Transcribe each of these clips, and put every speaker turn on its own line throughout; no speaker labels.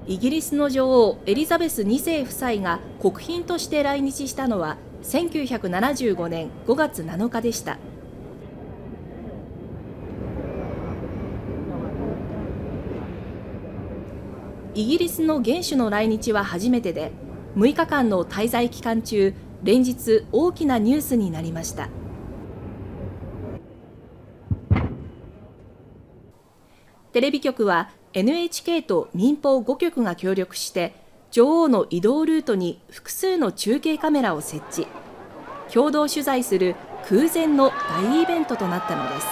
イギリスの女王エリザベス2世夫妻が国賓として来日したのは1975年5月7日でした。イギリスの元首の来日は初めてで、6日間の滞在期間中、連日大きなニュースになりました。テレビ局は NHK と民放5局が協力して女王の移動ルートに複数の中継カメラを設置、共同取材する空前の大イベントとなったのです。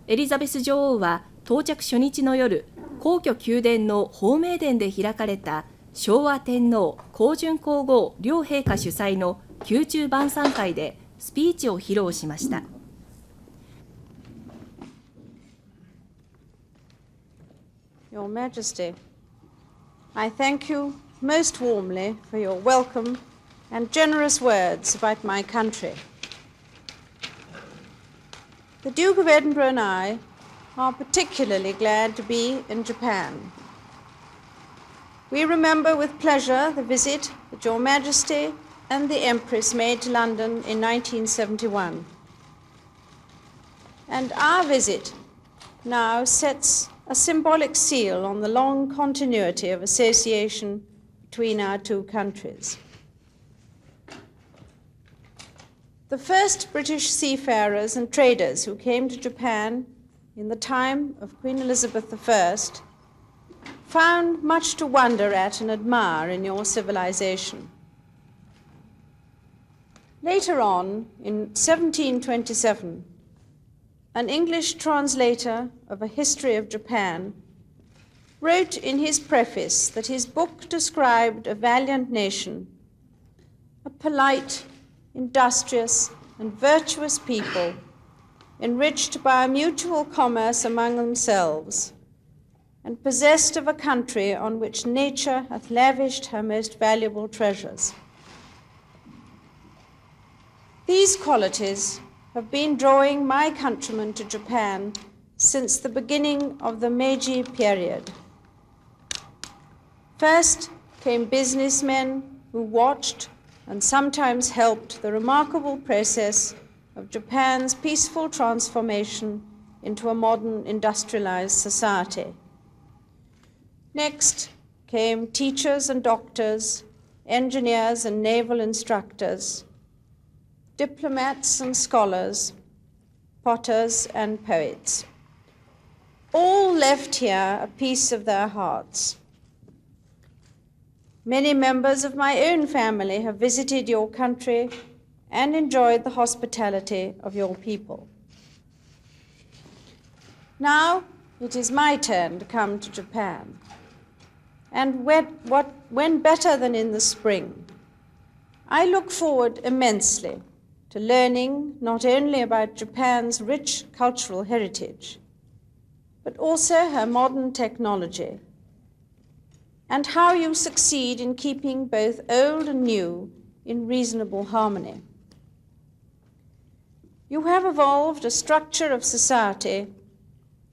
エリザベス女王は到着初日の夜、皇居宮殿の豊明殿で開かれた昭和天皇孝淳皇后両陛下主催の宮中晩餐会でスピーチを披露しました。
Your Majesty, I thank you most warmly for your welcome and generous words about my country. The Duke of Edinburgh and I are particularly glad to be in Japan. We remember with pleasure the visit that Your Majesty and the Empress made to London in 1971. And our visit now sets a symbolic seal on the long continuity of association between our two countries. The first British seafarers and traders who came to Japan in the time of Queen Elizabeth I found much to wonder at and admire in your civilization. Later on, in 1727, an English translator of a history of Japan wrote in his preface that his book described a valiant nation, a polite, industrious, and virtuous people, enriched by a mutual commerce among themselves, and possessed of a country on which nature hath lavished her most valuable treasures. These qualities have been drawing my countrymen to Japan since the beginning of the Meiji period. First came businessmen who watched and sometimes helped the remarkable process of Japan's peaceful transformation into a modern industrialized society. Next came teachers and doctors, engineers and naval instructors, diplomats and scholars, potters and poets. All left here a piece of their hearts. Many members of my own family have visited your country and enjoyed the hospitality of your people. Now it is my turn to come to Japan. And when better than in the spring? I look forward immensely to learning not only about Japan's rich cultural heritage, but also her modern technology, and how you succeed in keeping both old and new in reasonable harmony. You have evolved a structure of society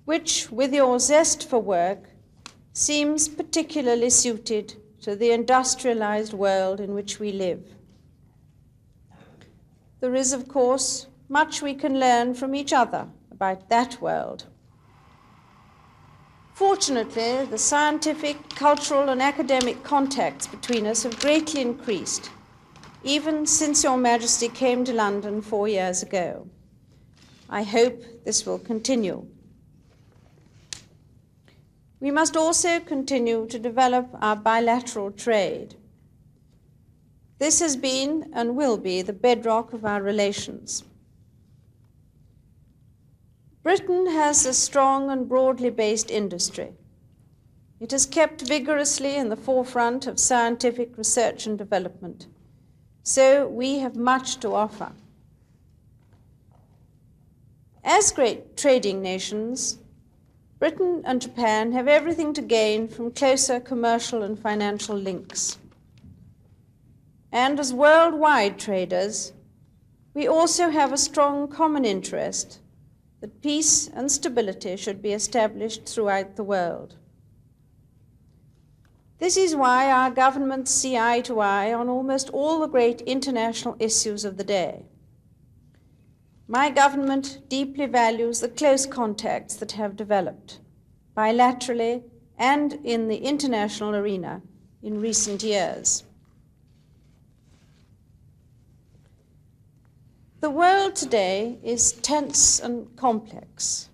which, with your zest for work, seems particularly suited to the industrialized world in which we live. There is, of course, much we can learn from each other about that world. Fortunately, the scientific, cultural, and academic contacts between us have greatly increased, even since Your Majesty came to London 4 years ago. I hope this will continue. We must also continue to develop our bilateral trade. This has been and will be the bedrock of our relations. Britain has a strong and broadly based industry. It has kept vigorously in the forefront of scientific research and development, so we have much to offer. As great trading nations, Britain and Japan have everything to gain from closer commercial and financial links. And as worldwide traders, we also have a strong common interest that peace and stability should be established throughout the world. This is why our governments see eye to eye on almost all the great international issues of the day. My government deeply values the close contacts that have developed, bilaterally and in the international arena, in recent years. The world today is tense and complex.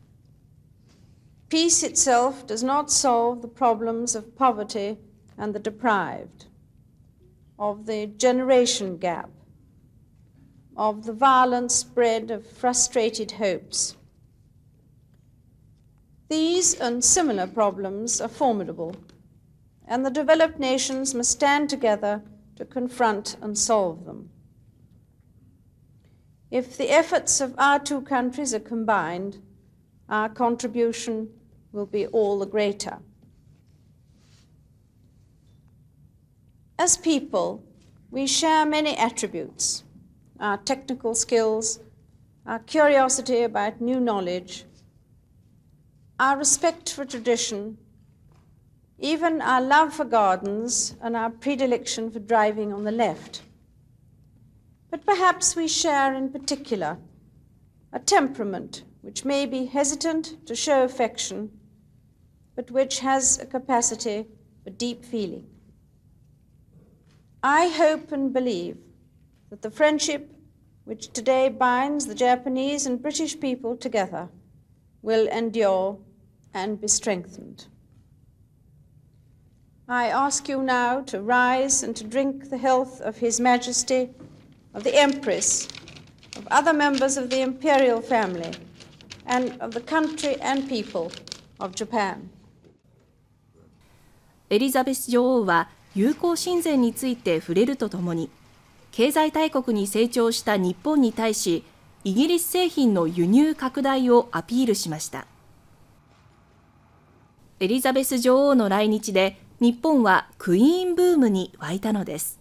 Peace itself does not solve the problems of poverty and the deprived, of the generation gap, of the violent spread of frustrated hopes. These and similar problems are formidable, and the developed nations must stand together to confront and solve them. If the efforts of our two countries are combined, our contribution will be all the greater. As people, we share many attributes: our technical skills, our curiosity about new knowledge, our respect for tradition, even our love for gardens and our predilection for driving on the left. But perhaps we share in particular a temperament which may be hesitant to show affection, but which has a capacity for deep feeling. I hope and believe that the friendship which today binds the Japanese and British people together will endure and be strengthened. I ask you now to rise and to drink the health of His Majesty, of the Empress, of other members of the imperial family, and of the country and people of Japan.
エリザベス女王は友好親善について触れるとともに、経済大国に成長した日本に対し、イギリス製品の輸入拡大をアピールしました。エリザベス女王の来日で、日本はクイーンブームに沸いたのです。